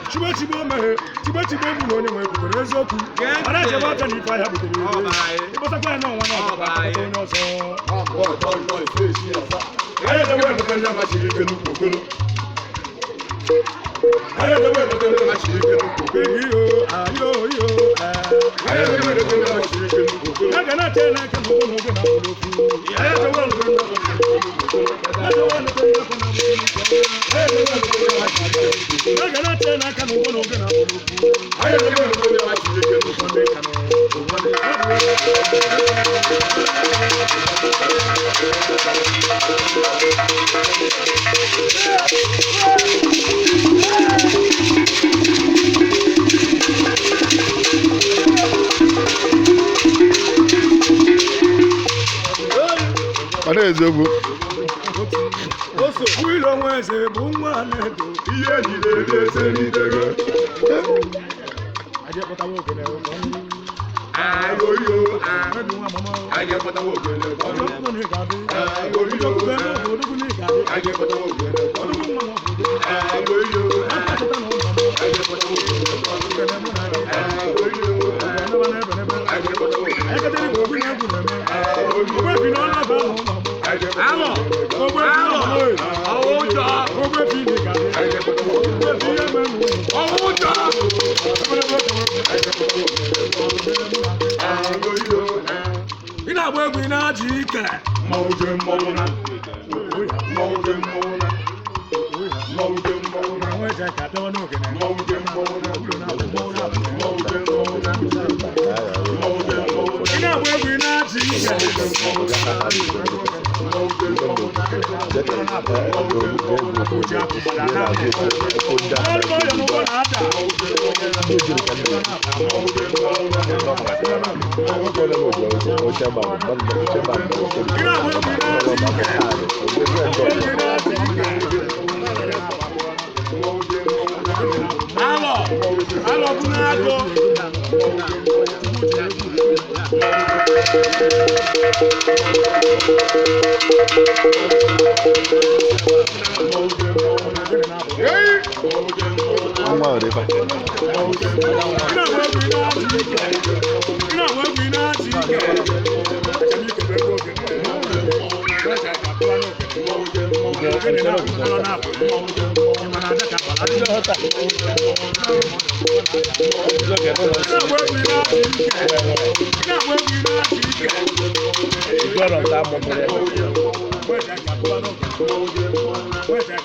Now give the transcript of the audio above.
Chibo me, Chibo mu no nwe ko ezoku. Ara je ba ta ni fa ya butere. Ibo sa kwa na won na ba ko no so. No face ya sa. Ara je we ko na ma chiri ke nu kokoro. Ara je we ko na ma chiri ke nu kokoro. Yo ayo yo. Ara je we ko na ma chiri ke nu kokoro. Na ga na te na ka no no ga na ko fu. Ara je we ko na ma chiri ke nu kokoro. Ara je we ko na ma chiri ke nu kokoro. Ana ezogo. Wilo mweze bumwa nedo. Iye ni de seni dege. Aje pota wo kene o kon. Ayo yo. Medu wa mama. Aje pota wo kene kon. Ko ni gade. Ayo yo. Ko do ni gade. Aje pota wo kene kon. Ayo yo. Aje pota wo kene kon. Ayo yo. Aje pota wo kene. Aje kete ni go bi na gu na me. Ko bi no na ba mo. Alo. Ko bi no. Ojo. Ko bi fi ni gade. Aje pota wo kene. Ko bi ya me mu. Ojo. Ina agba egwu ị na-aji ike. Mawuje mawuna. Mawuje mawuna. Mawuje mawuna. Àwọn ẹja ìka tẹ́wọ́ náà kẹ́nẹ́. Mawuje mawuna. Wúlò náà kò mọ́wúlò àbúrò. Mawuje mawuna. Mawuje mawuna. Ina agba egwu ị na-aji ike. Oji akụgbala n'ahụ. Ọrụ ọyọ n'ụgbọ na-ada. Ina agba egwu ị na-aji ike. Alọ bụ n'agụ. Ọmọ rẹ fa. Ina agba egwu ị na-aji ike. Ina agba egwu ị na-aji ike. Achọrọ ike ebe oge. Ogene na-abụ alọ na-abụ. Ịma na-ada ka abalị adịghị ọta. Ina agba egwu ị na-aji ike. Ina agba egwu ị na-aji ike. Gbọ́dọ̀ ta mọ̀ mọ̀ rẹ̀. Where's that?